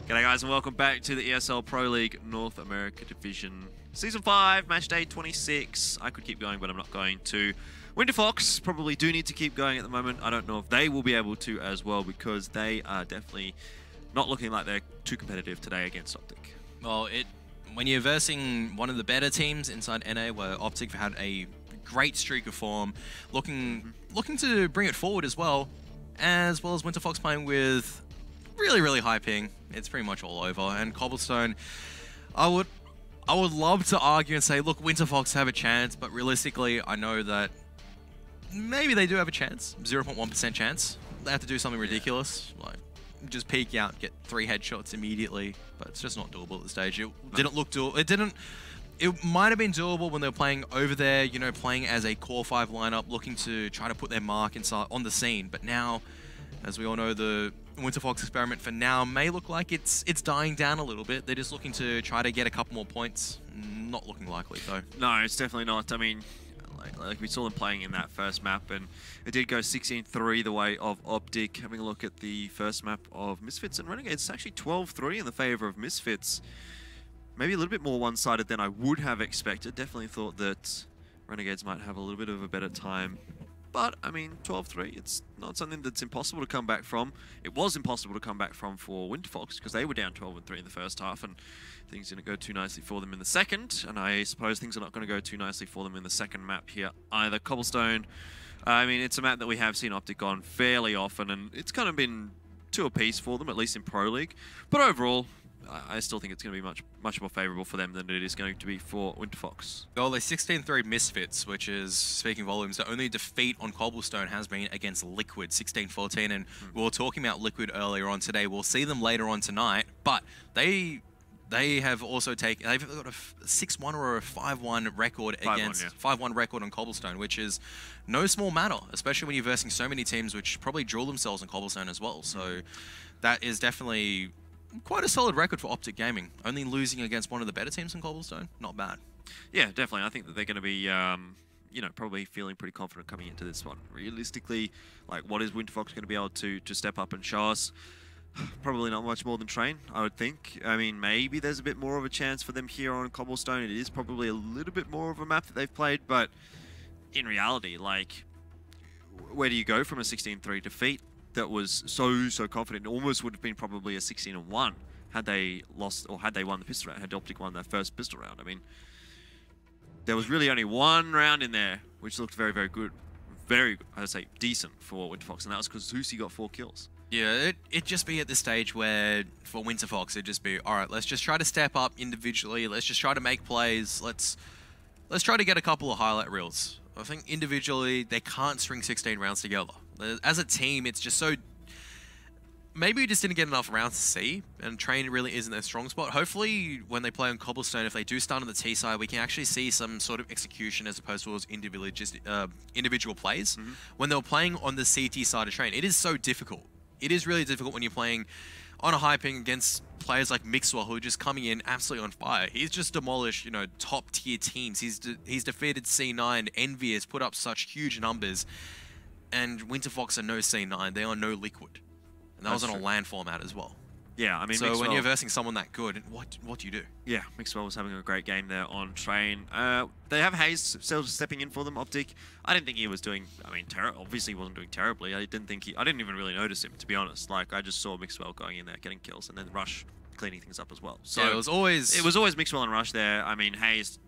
G'day guys and welcome back to the ESL Pro League North America Division Season 5, Matchday 26. I could keep going but I'm not going to. Winterfox probably do need to keep going at the moment. I don't know if they will be able to as well because they are definitely not looking like they're too competitive today against OpTic. Well, when you're versing one of the better teams inside NA where OpTic had a great streak of form, looking to bring it forward as well as Winterfox playing with really high ping. It's pretty much all over. And Cobblestone, I would love to argue and say, look, Winterfox have a chance, but realistically, I know that maybe they do have a chance, 0.1% chance. They have to do something ridiculous, like just peek out, get 3 headshots immediately, but it's just not doable at the stage. It didn't look doable. It might have been doable when they were playing over there, you know, playing as a core 5 lineup, looking to try to put their mark inside on the scene. But now, as we all know, the Winterfox experiment for now may look like it's dying down a little bit. They're just looking to try to get a couple more points. Not looking likely, though. No, it's definitely not. I mean, like we saw them playing in that first map, and it did go 16-3 the way of OpTic. Having a look at the first map of Misfits and Renegades, it's actually 12-3 in the favor of Misfits. Maybe a little bit more one-sided than I would have expected. Definitely thought that Renegades might have a little bit of a better time. But, I mean, 12-3, it's not something that's impossible to come back from. It was impossible to come back from for Winterfox because they were down 12-3 in the first half and things didn't go too nicely for them in the second. And I suppose things are not going to go too nicely for them in the second map here either. Cobblestone, I mean, it's a map that we have seen OpTic on fairly often and it's kind of been to a piece for them, at least in Pro League. But overall, I still think it's going to be much more favourable for them than it is going to be for Winterfox. Well, they're 16-3 Misfits, which is, speaking volumes, the only defeat on Cobblestone has been against Liquid, 16-14. And we were talking about Liquid earlier on today. We'll see them later on tonight, but they have also they've got a 6-1 or a 5-1 record against 5-1 record on Cobblestone, which is no small matter, especially when you're versing so many teams which probably drill themselves on Cobblestone as well. So that is definitely quite a solid record for OpTic Gaming. Only losing against one of the better teams in Cobblestone, not bad. Yeah, definitely. I think that they're going to be, you know, probably feeling pretty confident coming into this one. Realistically, like, what is Winterfox going to be able to step up and show us? Probably not much more than Train, I would think. I mean, maybe there's a bit more of a chance for them here on Cobblestone. It is probably a little bit more of a map that they've played, but in reality, like, where do you go from a 16-3 defeat that was so confident? It almost would have been probably a 16-1 had they lost, or had they won the pistol round, had OpTic won their first pistol round. I mean, there was really only one round in there which looked very good, I'd say decent for Winterfox, and that was because Zusi got 4 kills. Yeah, it'd just be at the stage where, for Winterfox, it'd just be, alright, let's just try to step up individually, let's just try to make plays, let's try to get a couple of highlight reels. I think individually, they can't string 16 rounds together. As a team, it's just so... Maybe we just didn't get enough rounds to see, and Train really isn't their strong spot. Hopefully, when they play on Cobblestone, if they do start on the T side, we can actually see some sort of execution as opposed to individual plays. When they were playing on the CT side of Train, it is so difficult. It is really difficult when you're playing on a high ping against players like Mixwell, who are just coming in absolutely on fire. He's just demolished, you know, top tier teams. He's defeated C9, Envious, put up such huge numbers. And Winterfox are no C9, they are no Liquid. And that was on a LAN format as well. Yeah, I mean, so Mixwell, when you're versing someone that good, what do you do? Yeah, Mixwell was having a great game there on Train. They have Hayes still stepping in for them, OpTic. I didn't think he was doing, I mean, obviously he wasn't doing terribly. I didn't even really notice him, to be honest. Like, I just saw Mixwell going in there, getting kills, and then Rush cleaning things up as well. So yeah, it was always Mixwell and Rush there. I mean, Hayes,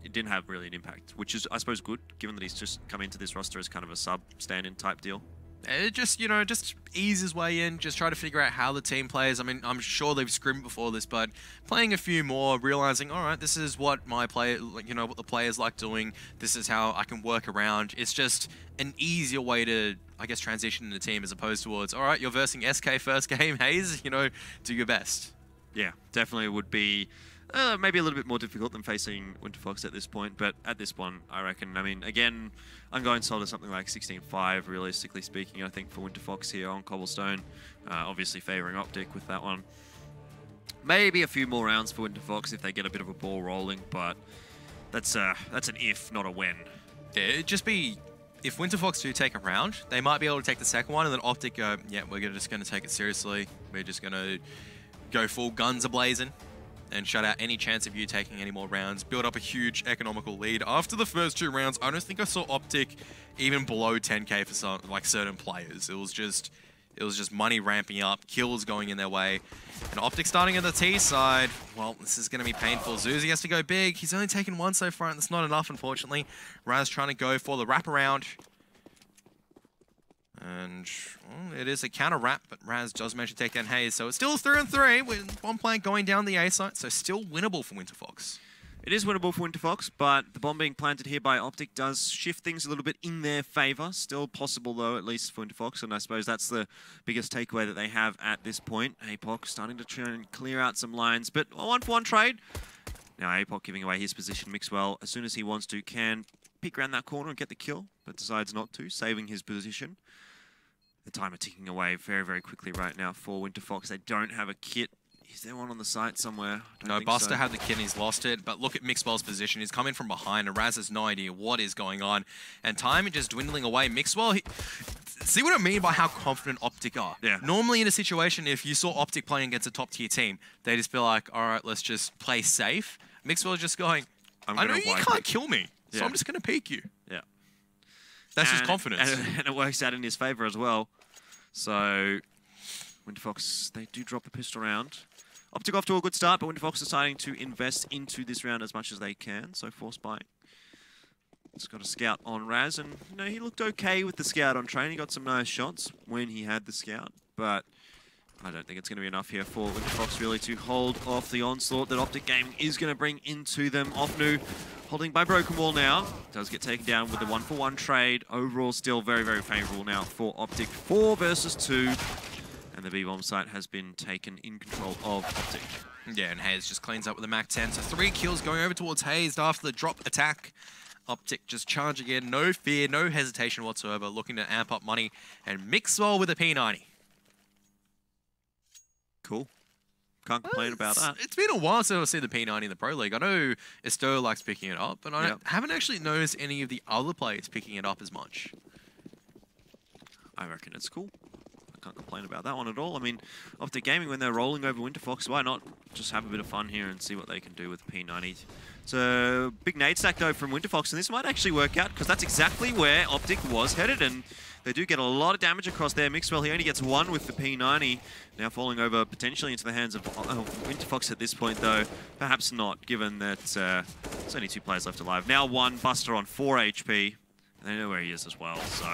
it didn't have really an impact, which is, I suppose, good, given that he's just come into this roster as kind of a sub stand-in type deal. It just, you know, just ease his way in, just try to figure out how the team plays. I mean, I'm sure they've scrimmed before this, but playing a few more, realizing, all right, this is what my player, you know, what the players like doing. This is how I can work around. It's just an easier way to, I guess, transition in the team as opposed towards, all right, you're versing SK first game, Hayes, you know, do your best. Yeah, definitely would be maybe a little bit more difficult than facing Winterfox at this point, but at this one, I reckon, I mean, again, I'm going sold to something like 16-5, realistically speaking, I think, for Winterfox here on Cobblestone. Obviously favouring OpTic with that one. Maybe a few more rounds for Winterfox if they get a bit of a ball rolling, but that's an if, not a when. Yeah, it'd just be, if Winterfox do take a round, they might be able to take the second one, and then OpTic go, yeah, we're just going to take it seriously. We're just going to go full guns a-blazing and shut out any chance of you taking any more rounds. Build up a huge economical lead. After the first 2 rounds, I don't think I saw OpTic even below 10k for some, like, certain players. It was just money ramping up, kills going in their way. And OpTic starting at the T side. Well, this is going to be painful. Zuzi has to go big. He's only taken 1 so far, and that's not enough, unfortunately. Raz trying to go for the wraparound. And well, it is a counter wrap, but Raz does manage to take down Hayes. So it's still 3-on-3 with one plant going down the A side. So still winnable for Winterfox. It is winnable for Winterfox, but the bomb being planted here by OpTic does shift things a little bit in their favour. Still possible, though, at least for Winterfox, and I suppose that's the biggest takeaway that they have at this point. APOC starting to try and clear out some lines, but a 1-for-1 trade. Now APOC giving away his position. Mixwell, as soon as he wants to, can peek around that corner and get the kill, but decides not to, saving his position. The timer ticking away very, very quickly right now for Winterfox. They don't have a kit. Is there one on the site somewhere? No, Buster had the kid and he's lost it. But look at Mixwell's position. He's coming from behind and Raz has no idea what is going on. And time is just dwindling away. Mixwell, see what I mean by how confident OpTic are? Yeah. Normally in a situation, if you saw OpTic playing against a top tier team, they just be like, all right, let's just play safe. Mixwell's just going, I know you can't kill me, so I'm just going to peek you. Yeah. That's his confidence. And it works out in his favour as well. So Winterfox, they do drop the pistol round. OpTic off to a good start, but Winterfox deciding to invest into this round as much as they can. So force buying. Just got a scout on Raz, and you know, he looked okay with the scout on train. He got some nice shots when he had the scout, but I don't think it's going to be enough here for Winterfox really to hold off the onslaught that OpTic Gaming is going to bring into them. Offnu holding by Broken Wall now. Does get taken down with the 1-for-1 trade. Overall still very, very favourable now for OpTic. 4 versus 2. And the B-bomb site has been taken in control of OpTic. Yeah, and Hayes just cleans up with a Mac-10. So 3 kills going over towards Hayes after the drop attack. OpTic just charging in. No fear, no hesitation whatsoever. Looking to amp up money. And Mixwell with a P90. Cool. Can't complain about that. It's been a while since I've seen the P90 in the Pro League. I know Esto likes picking it up, but I haven't actually noticed any of the other players picking it up as much. I reckon it's cool. Can't complain about that one at all. I mean, OpTic Gaming, when they're rolling over Winterfox, why not just have a bit of fun here and see what they can do with P90. It's a big nade stack, though, from Winterfox, and this might actually work out, because that's exactly where OpTic was headed, and they do get a lot of damage across there. Mixwell, he only gets 1 with the P90, now falling over potentially into the hands of Winterfox at this point, though. Perhaps not, given that there's only 2 players left alive. Now 1, Buster on 4 HP, and they know where he is as well, so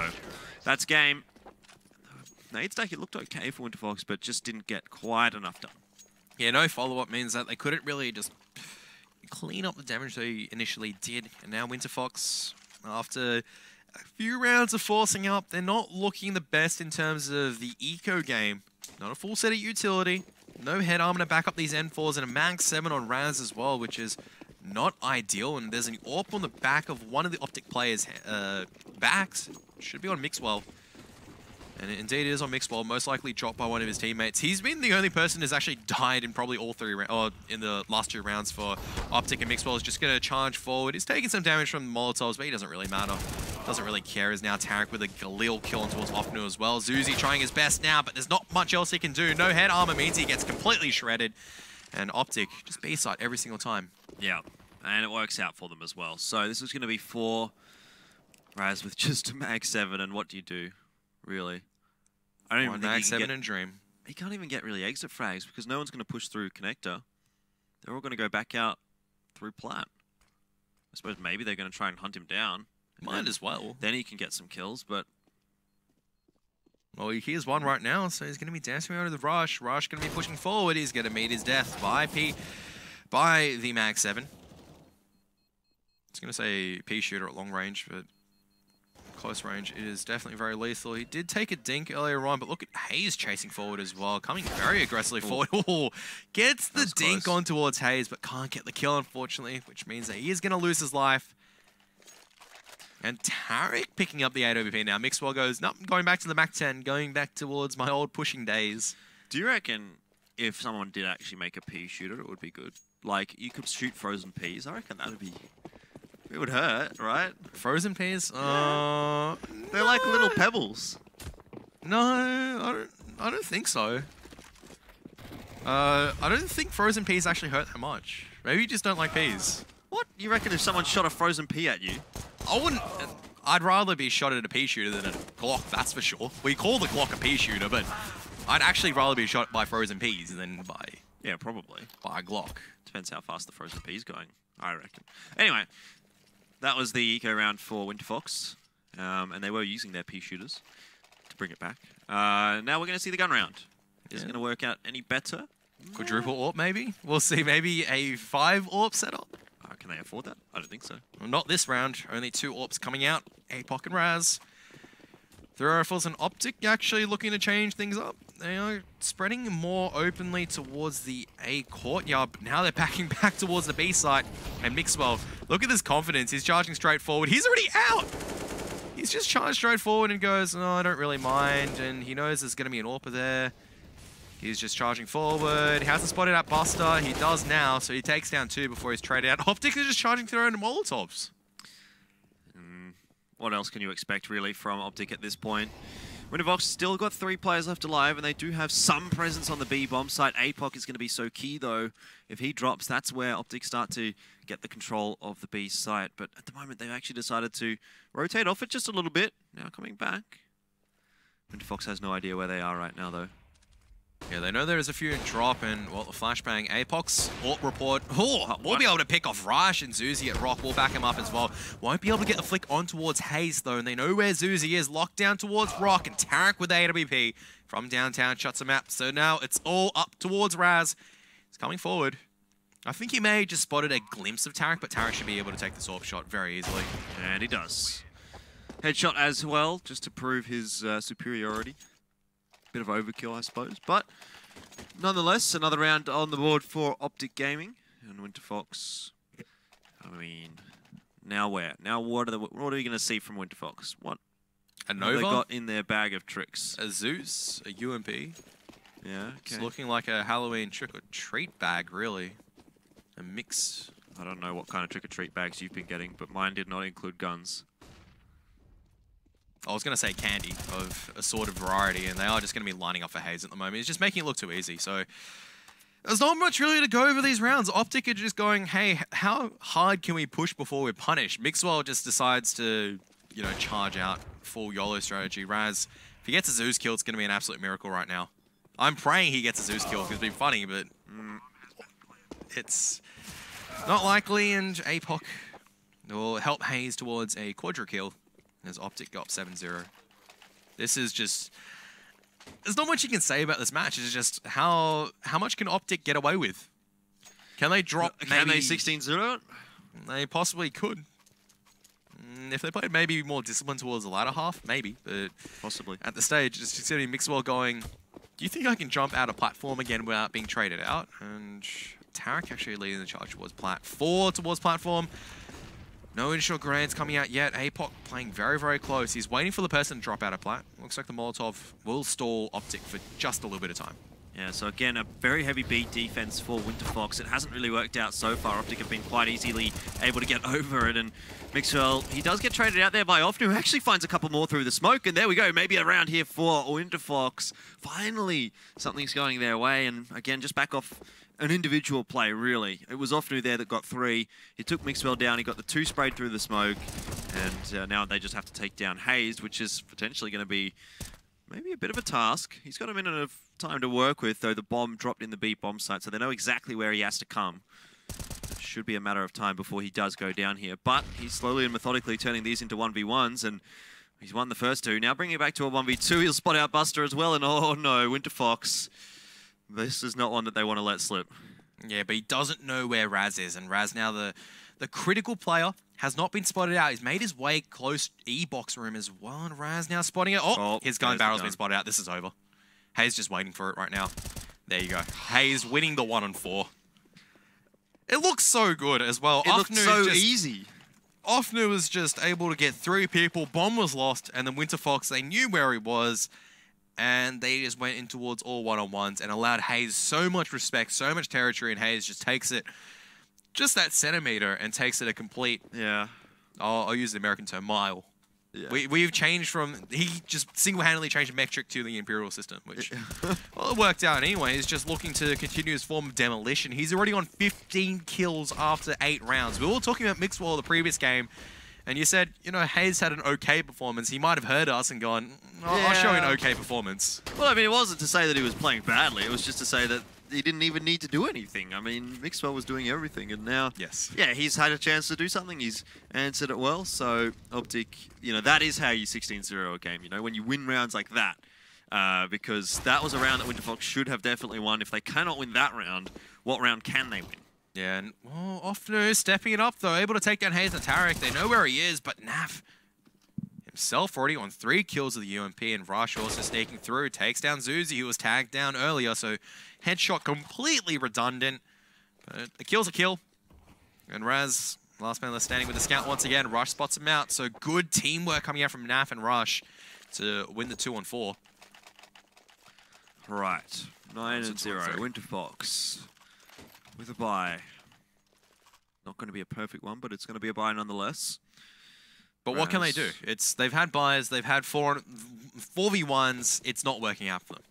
that's game. Nade stack, it looked okay for Winterfox, but just didn't get quite enough done. Yeah, no follow-up means that they couldn't really just clean up the damage they initially did. And now Winterfox, after a few rounds of forcing up, they're not looking the best in terms of the eco game. Not a full set of utility, no head armor to back up these N4s, and a Mag 7 on Raz as well, which is not ideal. And there's an AWP on the back of one of the OpTic players' backs. Should be on Mixwell. And indeed it is on Mixwell, most likely dropped by one of his teammates. He's been the only person who's actually died in probably all 3 rounds, or in the last 2 rounds for OpTic, and Mixwell is just going to charge forward. He's taking some damage from the Molotovs, but he doesn't really matter. Doesn't really care. Is now Tarek with a Galil kill on towards Offnu as well. Zuzi trying his best now, but there's not much else he can do. No head armor means he gets completely shredded. And OpTic just B-side every single time. Yeah, and it works out for them as well. So this is going to be 4 Raz with just a Mag 7, and what do you do, really? I don't even think Mag 7 and Dream. He can't even get really exit frags because no one's going to push through connector. They're all going to go back out through plat. I suppose maybe they're going to try and hunt him down. Might as well. Then he can get some kills, but... Well, here's one right now, so he's going to be dancing around with the Rush. Rush going to be pushing forward. He's going to meet his death by the Mag 7. It's going to say P shooter at long range, but close range, it is definitely very lethal. He did take a dink earlier on, but look at Hayes chasing forward as well, coming very aggressively forward. Oh, gets the dink on towards Hayes, but can't get the kill, unfortunately, which means that he is going to lose his life. And Tarek picking up the 8 OBP now. Mixwell goes, nope, going back to the Mac 10, going back towards my old pushing days. Do you reckon if someone did actually make a pea shooter, it would be good? Like, you could shoot frozen peas. I reckon that would be... It would hurt, right? Frozen peas? Yeah. They're like little pebbles. No, I don't think so. I don't think frozen peas actually hurt that much. Maybe you just don't like peas. What? You reckon if someone shot a frozen pea at you? I wouldn't... I'd rather be shot at a pea shooter than a Glock, that's for sure. We call the Glock a pea shooter, but I'd actually rather be shot by frozen peas than by... Yeah, probably. By a Glock. Depends how fast the frozen pea's going, I reckon. Anyway, that was the eco round for Winterfox. And they were using their pea shooters to bring it back. Now we're going to see the gun round. Is it going to work out any better? Quadruple AWP, maybe? We'll see maybe a 5 AWP setup. Can they afford that? I don't think so. Well, not this round. Only 2 AWPs coming out. APOC and Raz. Through rifles and OpTic actually looking to change things up. They are spreading more openly towards the A courtyard, but now they're backing back towards the B site. And Mixwell, look at this confidence. He's charging straight forward. He's already out! He's just charged straight forward and goes, "No, I don't really mind." And he knows there's going to be an AWP there. He's just charging forward. He hasn't spotted out Buster. He does now, so he takes down 2 before he's traded out. OpTic is just charging through into Molotovs. What else can you expect, really, from OpTic at this point? Winterfox still got 3 players left alive, and they do have some presence on the B bomb site. APOC is going to be so key, though. If he drops, that's where OpTic start to get the control of the B site. But at the moment, they've actually decided to rotate off it just a little bit. Now coming back. Winterfox has no idea where they are right now, though. Yeah, they know there is a few in drop, and, well, the flashbang. APOC's AWP report. Oh, we'll be able to pick off Rush and Zuzi at Rock. We'll back him up as well. Won't be able to get the flick on towards Hayes, though, and they know where Zuzi is. Locked down towards Rock, and Tarek with the AWP from downtown shuts him out. So now it's all up towards Raz. He's coming forward. I think he may have just spotted a glimpse of Tarek, but Tarek should be able to take this AWP shot very easily. And he does. Headshot as well, just to prove his superiority. Bit of overkill, I suppose. But nonetheless, another round on the board for OpTic Gaming. And Winterfox, I mean, now where? Now what are we going to see from Winterfox? What A have they Nova, got in their bag of tricks? a Zeus, a UMP. Yeah, okay. It's looking like a Halloween trick-or-treat bag, really. A mix. I don't know what kind of trick-or-treat bags you've been getting, but mine did not include guns. I was going to say candy of a sort of variety, and they are just going to be lining up for Hayes at the moment. He's just making it look too easy. So there's not much really to go over these rounds. OpTic are just going, hey, how hard can we push before we're punished? Mixwell just decides to, you know, charge out full YOLO strategy. Raz, if he gets a Zeus kill, it's going to be an absolute miracle right now. I'm praying he gets a Zeus kill because it'd be funny, but it's not likely, and APOC will help Hayes towards a quadra kill. As OpTic got 7-0. This is just... There's not much you can say about this match. It's just how much can OpTic get away with? Can they drop Can they 16-0? They possibly could. If they played maybe more disciplined towards the latter half, maybe. But Possibly. at the stage, it's just going to be Mixwell going, do you think I can jump out of platform again without being traded out? And Tarek actually leading the charge towards plat. 4 towards platform. No initial grenades coming out yet. APOC playing very, very close. He's waiting for the person to drop out of plat. Looks like the Molotov will stall OpTic for just a little bit of time. Yeah, so again, a very heavy B defense for Winterfox. It hasn't really worked out so far. OpTic have been quite easily able to get over it. And Mixwell, he does get traded out there by Often, who actually finds a couple more through the smoke. And there we go, maybe a round here for Winterfox. Finally, something's going their way. And again, just back off an individual play, really. It was Ofnu there that got 3. He took Mixwell down. He got the 2 sprayed through the smoke. And now they just have to take down Hayes, which is potentially going to be maybe a bit of a task. He's got a minute of time to work with, though the bomb dropped in the B bomb site, so they know exactly where he has to come. It should be a matter of time before he does go down here. But he's slowly and methodically turning these into 1v1s, and he's won the first 2. Now bringing it back to a 1v2, he'll spot out Buster as well, and oh no, Winterfox. This is not one that they want to let slip. Yeah, but he doesn't know where Raz is, and Raz now the critical player has not been spotted out. He's made his way close E-box room as well, and Raz now spotting it. Oh, his gun barrel's been spotted out. This is over. Hayes just waiting for it right now. There you go. Hayes winning the 1-on-4. It looks so good as well. It looks so easy. Ofnu was just able to get 3 people. Bomb was lost, and then Winterfox, they knew where he was, and they just went in towards all 1-on-1s and allowed Hayes so much respect, so much territory, and Hayes just takes it just that centimeter and takes it a complete, yeah. I'll use the American term, mile. We've changed from... He just single-handedly changed metric to the Imperial system, which... well, it worked out anyway. He's just looking to continue his form of demolition. He's already on 15 kills after 8 rounds. We were all talking about Mixwell the previous game, and you said, you know, Hayes had an okay performance. He might have heard us and gone, I'll show you an okay performance. Well, I mean, it wasn't to say that he was playing badly. It was just to say that he didn't even need to do anything. I mean, Mixwell was doing everything, and now, yeah, he's had a chance to do something. He's answered it well. So, OpTic, you know, that is how you 16-0 a game, you know, when you win rounds like that. Because that was a round that Winterfox should have definitely won. If they cannot win that round, what round can they win? Yeah, and Ofnu stepping it up, though, able to take down Hayes and Tarek. They know where he is, but Naf himself already on 3 kills of the UMP, and Rush also sneaking through, takes down Zuzi, who was tagged down earlier, so headshot completely redundant. But a kill's a kill. And Raz, last man left standing with the scout once again. Rush spots him out, so good teamwork coming out from Naf and Rush to win the 2-on-4. Right, 9-0, Winterfox with a bye. Not going to be a perfect one, but it's going to be a bye nonetheless. But what can they do? They've had buys, they've had 4v1s, it's not working out for them.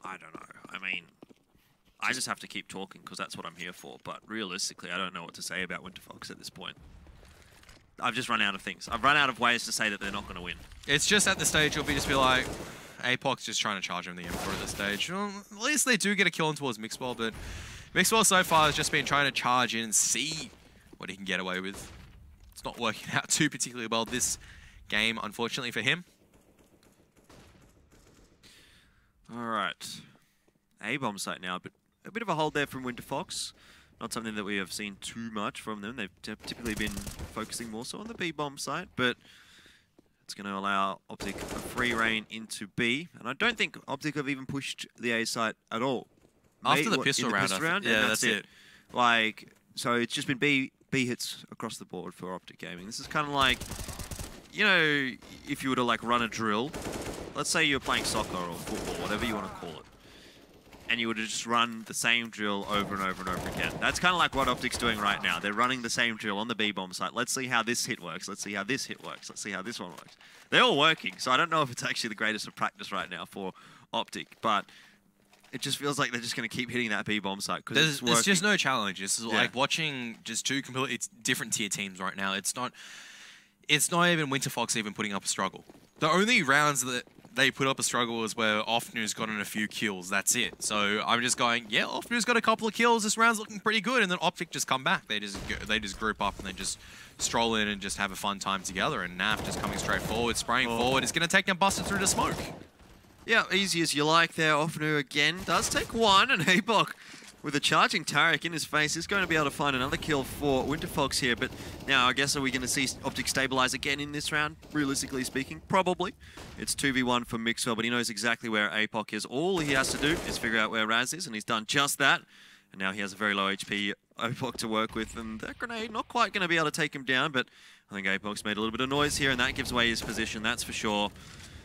I don't know. I mean, I just have to keep talking because that's what I'm here for. But realistically, I don't know what to say about Winterfox at this point. I've just run out of things. I've run out of ways to say that they're not going to win. It's just at the stage, you'll just be like, APOC's just trying to charge him the Emperor at this stage. Well, at least they do get a kill in towards Mixwell, but Mixwell so far has just been trying to charge in and see what he can get away with. It's not working out too particularly well this game, unfortunately for him. All right. A-bomb site now, but a bit of a hold there from Winterfox. Not something that we have seen too much from them. They've typically been focusing more so on the B-bomb site, but it's going to allow OpTic a free reign into B. And I don't think OpTic have even pushed the A site at all. After the pistol round, yeah, that's it. Like, so it's just been B hits across the board for OpTic Gaming. This is kind of like, you know, if you were to like run a drill, let's say you're playing soccer or football, whatever you want to call it, and you were to just run the same drill over and over and over again. That's kind of like what OpTic's doing right now. They're running the same drill on the B-bomb site. Let's see how this hit works. Let's see how this hit works. Let's see how this one works. They're all working, so I don't know if it's actually the greatest of practice right now for OpTic, but it just feels like they're just going to keep hitting that B-bomb site because it's working. There's just no challenge. It's like watching just 2 completely different tier teams right now. It's not even Winterfox even putting up a struggle. The only rounds that they put up a struggle was where Ofnu's gotten a few kills. That's it. So I'm just going, yeah, Ofnu's got a couple of kills. This round's looking pretty good. And then OpTic just come back. They just group up and they just stroll in and just have a fun time together. And Naf just coming straight forward, spraying forward. It's going to take them busted through the smoke. Yeah, easy as you like there. Ofnu again does take 1, and Abok with a charging Tarek in his face is going to be able to find another kill for Winterfox here. But now, I guess, are we going to see OpTic stabilize again in this round? Realistically speaking, probably. It's 2v1 for Mixwell, but he knows exactly where APOC is. All he has to do is figure out where Raz is, and he's done just that. And now he has a very low HP APOC to work with, and that grenade not quite going to be able to take him down, but I think APOC's made a little bit of noise here, and that gives away his position, that's for sure.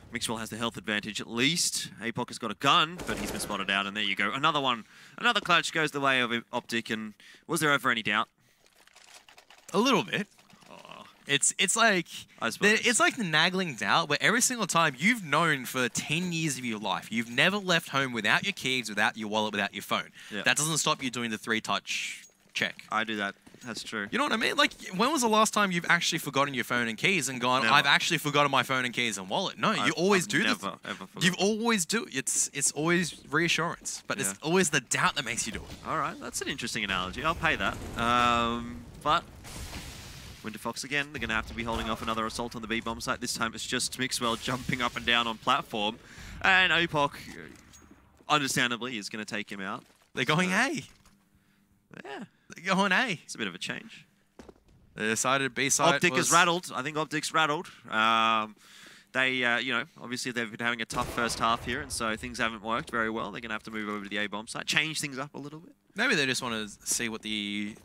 Mixwell has the health advantage at least. APOC has got a gun, but he's been spotted out, and there you go. Another one. Another clutch goes the way of OpTic, and was there ever any doubt? A little bit. Oh. It's like it's like the nagging doubt where every single time you've known for 10 years of your life, you've never left home without your keys, without your wallet, without your phone. Yeah. That doesn't stop you doing the 3-touch check. I do that. That's true. You know what I mean? Like, when was the last time you've actually forgotten your phone and keys and gone, I've actually forgotten my phone and keys and wallet? No, you always do this. You always do. It's always reassurance, but it's always the doubt that makes you do it. All right, that's an interesting analogy. I'll pay that. But Winterfox again, they're going to have to be holding off another assault on the B-bomb site. This time it's just Mixwell jumping up and down on platform, and APOC, understandably, is going to take him out. They're going A. Yeah. They're going A. It's a bit of a change. They decided B side OpTic is rattled. I think OpTic's rattled. They, you know, obviously they've been having a tough first half here, and so things haven't worked very well. They're going to have to move over to the A-bomb site, change things up a little bit. Maybe they just want to see what you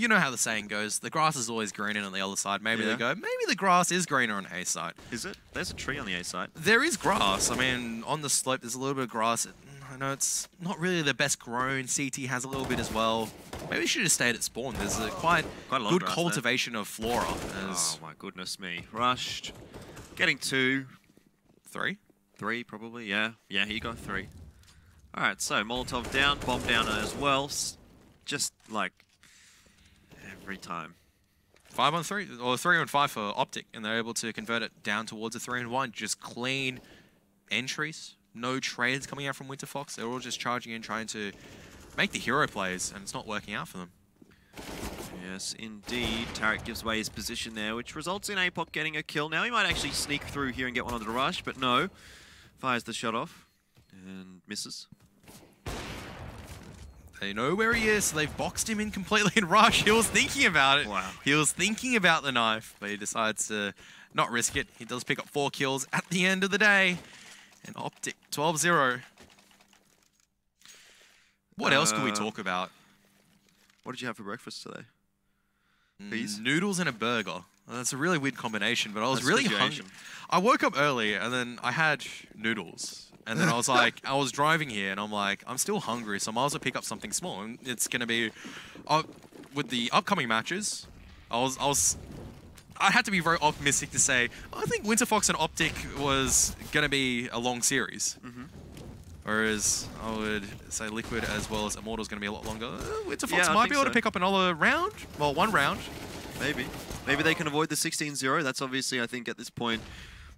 know how the saying goes, the grass is always greener on the other side. Maybe they go, maybe the grass is greener on A side. Is it? There's a tree on the A side. There is grass. I mean, on the slope, there's a little bit of grass. I know it's not really the best grown. CT has a little bit as well. Maybe we should have stayed at spawn. There's a quite a lot good of cultivation of flora. Oh my goodness me. Rushed. Getting 2. 3? 3 probably, yeah. Yeah, he got 3. Alright, so Molotov down, bomb down as well. Just like every time. 5-on-3 or 3-on-5 for OpTic, and they're able to convert it down towards a 3-on-1. Just clean entries. No trades coming out from Winterfox. They're all just charging in, trying to make the hero plays, and it's not working out for them. Yes, indeed. Tarek gives away his position there, which results in APOC getting a kill. Now he might actually sneak through here and get one on the rush, but no. Fires the shot off and misses. They know where he is, so they've boxed him in completely in rush. He was thinking about it. Wow. He was thinking about the knife, but he decides to not risk it. He does pick up 4 kills at the end of the day. And OpTic, 12-0. What else can we talk about? What did you have for breakfast today? Peas? Noodles and a burger. Well, that's a really weird combination, but I was really hungry. Asian. I woke up early and then I had noodles. And then I was like, I was driving here and I'm like, I'm still hungry, so I might as well pick up something small. And it's going to be, with the upcoming matches, I had to be very optimistic to say, I think Winterfox and OpTic was going to be a long series. Whereas I would say Liquid as well as Immortal is going to be a lot longer. Winterfox might be able to pick up another round. Well, 1 round. Maybe. Maybe they can avoid the 16-0. That's obviously, I think, at this point,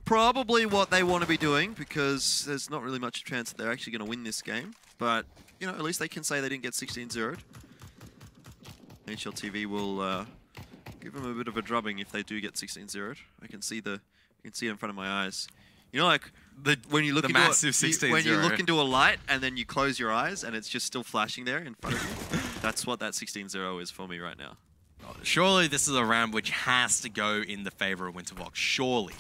probably what they want to be doing, because there's not really much chance that they're actually going to win this game. But, you know, at least they can say they didn't get 16-0'd. HLTV will give them a bit of a drubbing if they do get 16-0'd. I can see it in front of my eyes. You know, like when you look into massive 16-0. When you look into a light and then you close your eyes and it's just still flashing there in front of you. That's what that 16-0 is for me right now. Surely this is a round which has to go in the favor of Winterfox. Surely.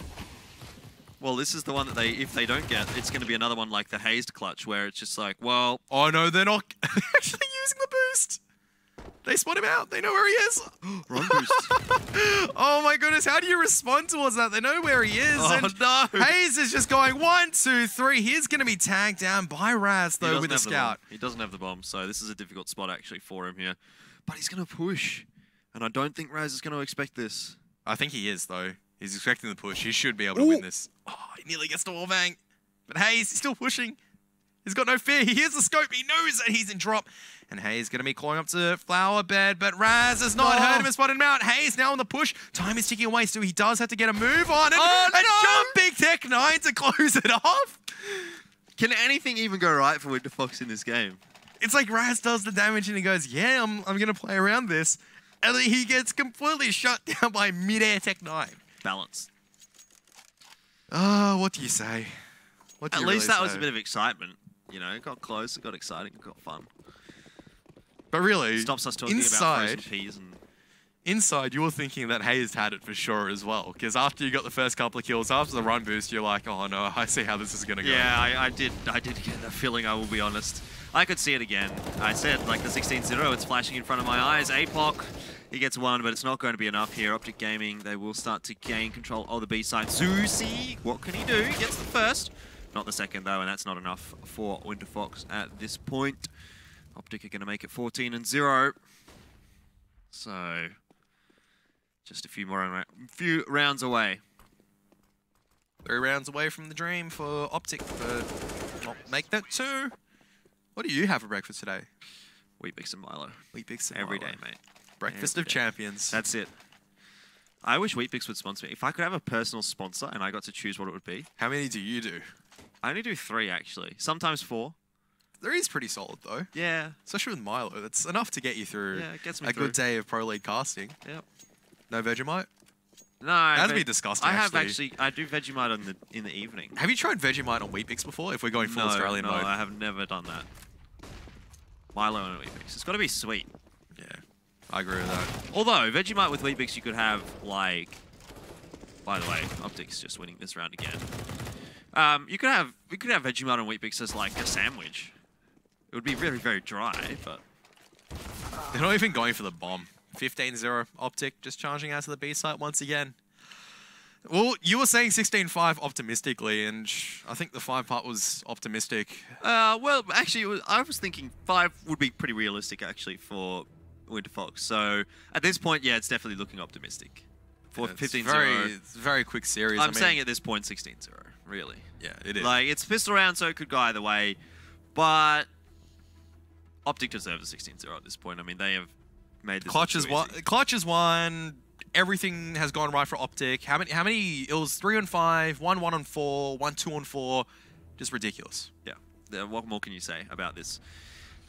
Well, this is the one that if they don't get, it's going to be another one like the hazed clutch, where it's just like, well... Oh no, they're not actually using the boost. They spot him out. They know where he is. Run boost. Oh my goodness, how do you respond towards that? They know where he is. Oh and no. Hayes is just going 1, 2, 3. He's going to be tagged down by Raz, though, with the scout. He doesn't have the bomb, so this is a difficult spot actually for him here. But he's going to push. And I don't think Raz is going to expect this. I think he is, though. He's expecting the push. He should be able to win this. Oh, he nearly gets to wallbang. But Hayes, he's still pushing. He's got no fear. He hears the scope. He knows that he's in drop. And Hayes going to be clawing up to Flower Bed, but Raz has not heard him and spotted him out. Hayes now on the push. Time is ticking away, so he does have to get a move on. And a jumping Tech 9 to close it off. Can anything even go right for Winterfox in this game? It's like Raz does the damage and he goes, yeah, I'm going to play around this. And then he gets completely shut down by mid-air Tech 9. Balance. Oh, what do you say? What do At you least really that was say? a bit of excitement. You know, it got close, it got exciting, it got fun. But really, stops us talking about frozen peas and... Inside, you were thinking that Hayes had it for sure as well. Because after you got the first couple of kills, after the run boost, you're like, oh no, I see how this is going to go. Yeah, I did get that feeling, I will be honest. I could see it again. I said, like the 16-0, it's flashing in front of my eyes. APOC, he gets 1, but it's not going to be enough here. OpTic Gaming, they will start to gain control of the B side. Zusi, what can he do? He gets the first. Not the second, though, and that's not enough for Winterfox at this point. OpTic are going to make it 14-0. So, just a few rounds away. 3 rounds away from the dream for OpTic, but not make that 2. What do you have for breakfast today? Weet-Bix and Milo. Weet-Bix and Every Milo. day, mate. Breakfast of champions. That's it. I wish Weet-Bix would sponsor me. If I could have a personal sponsor and I got to choose what it would be. How many do you do? I only do 3, actually. Sometimes 4. 3 is pretty solid, though. Yeah. Especially with Milo. That's enough to get you through Yeah, it gets me good day of Pro League casting. Yep. No Vegemite? No. That'd be disgusting, I do Vegemite in the evening. Have you tried Vegemite on Weet-Bix before, if we're going full Australian mode? No, I have never done that. Milo on Weet-Bix. It's got to be sweet. Yeah, I agree with that. Although, Vegemite with Weet-Bix, you could have, like... By the way, OpTic's just winning this round again. We could have Vegemite on Weet-Bix as, like, a sandwich. It would be very, very dry, but... They're not even going for the bomb. 15-0 OpTic, just charging out to the B site once again. Well, you were saying 16-5 optimistically, and I think the 5 part was optimistic. Well, actually, I was thinking 5 would be pretty realistic, actually, for Winterfox. So, at this point, yeah, it's definitely looking optimistic. For 15-0. It's a very quick series. I'm saying at this point, 16-0, really. Yeah, it is. Like, it's pistol round, so it could go either way. But OpTic deserves a 16-0 at this point. I mean, they have made this Clutch has won. Everything has gone right for OpTic. How many? It was 3-5, 1-1-4, 1-2-4. Just ridiculous. Yeah. What more can you say about this?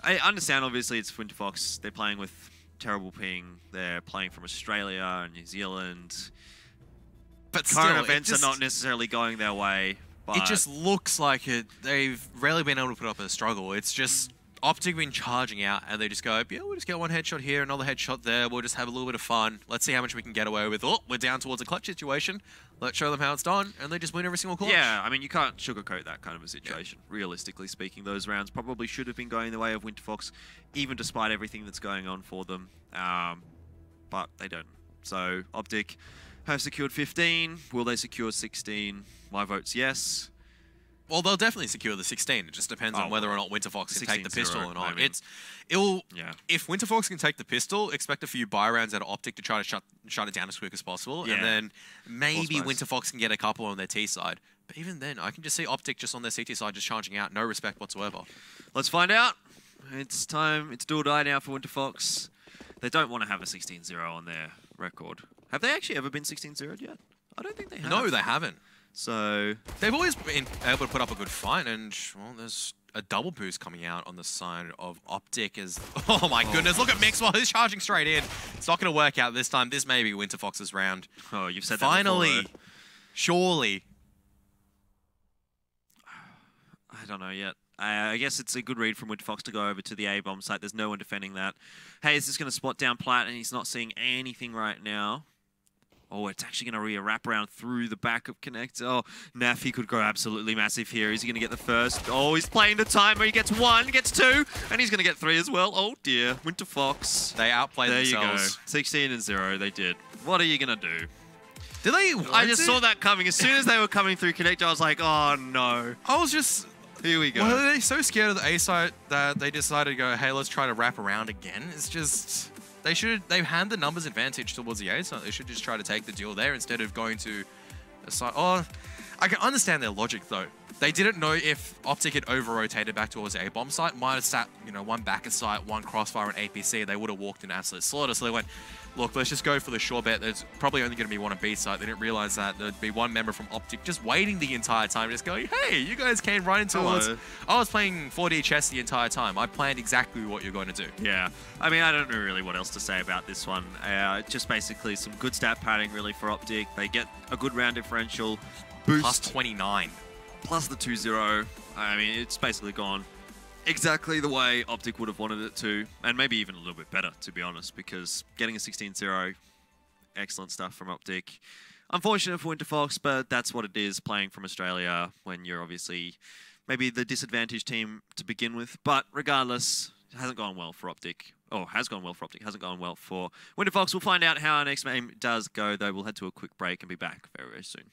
I understand, obviously, it's Winterfox. They're playing with terrible ping. They're playing from Australia and New Zealand. But current still, events are not necessarily going their way. But it just looks like they've rarely been able to put up a struggle. It's just OpTic been charging out, and they just go, yeah, we'll just get one headshot here, another headshot there. We'll just have a little bit of fun. Let's see how much we can get away with. Oh, we're down towards a clutch situation. Let's show them how it's done, and they just win every single clutch. Yeah, I mean, you can't sugarcoat that kind of a situation. Yeah. Realistically speaking, those rounds probably should have been going the way of Winterfox, even despite everything that's going on for them. But they don't. So, OpTic have secured 15. Will they secure 16? My vote's yes. Well, they'll definitely secure the 16. It just depends on whether or not Winterfox can take the pistol or not. I mean, if Winterfox can take the pistol, expect a few buy rounds out of OpTic to try to shut it down as quick as possible, and then maybe Winterfox can get a couple on their T side. But even then, I can just see OpTic just on their CT side just charging out, no respect whatsoever. Let's find out. It's time. It's do or die now for Winterfox. They don't want to have a 16-0 on their record. Have they actually ever been 16-0'd yet? I don't think they have. No, they haven't. So they've always been able to put up a good fight, and well, there's a double boost coming out on the side of OpTic. Oh my goodness, look at Mixwell, he's charging straight in. It's not going to work out this time. This may be Winterfox's round. Oh, you've said finally, that before, surely. I don't know yet. I guess it's a good read from Winterfox to go over to the A-bomb site. There's no one defending that. Hey, is this going to spot down Platt, and he's not seeing anything right now. Oh, it's actually going to be a wraparound through the back of Connect. Oh, Nafi could go absolutely massive here. Is he going to get the first? Oh, he's playing the timer. He gets 1, gets 2, and he's going to get 3 as well. Oh, dear. Winterfox. They outplayed themselves. There you go. 16-0, they did. What are you going to do? Did they I just saw that coming. As soon as they were coming through Connect, I was like, oh, no. I was just... Here we go. Well, are they so scared of the A site that they decided to go, hey, let's try to wrap around again? It's just... They've had the numbers advantage towards the A side. They should just try to take the deal there instead of going to a side. Oh, I can understand their logic though. They didn't know if OpTic had over-rotated back towards the A-bomb site. Might have sat, one backer site, one crossfire, and APC. They would have walked in absolute slaughter. So they went, look, let's just go for the sure bet. There's probably only going to be one on B site. They didn't realize that there'd be one member from OpTic just waiting the entire time, just going, hey, you guys came right into us. I was playing 4D chess the entire time. I planned exactly what you're going to do. Yeah. I mean, I don't know really what else to say about this one. Just basically some good stat padding really for OpTic. They get a good round differential. Boost. Plus 29. Plus the 2-0. I mean, it's basically gone exactly the way OpTic would have wanted it to, and maybe even a little bit better, to be honest, because getting a 16-0, excellent stuff from OpTic. Unfortunate for Winterfox, but that's what it is, playing from Australia when you're obviously maybe the disadvantaged team to begin with. But regardless, it hasn't gone well for OpTic. Oh, has gone well for OpTic, hasn't gone well for Winterfox. We'll find out how our next game does go, though. We'll head to a quick break and be back very, very soon.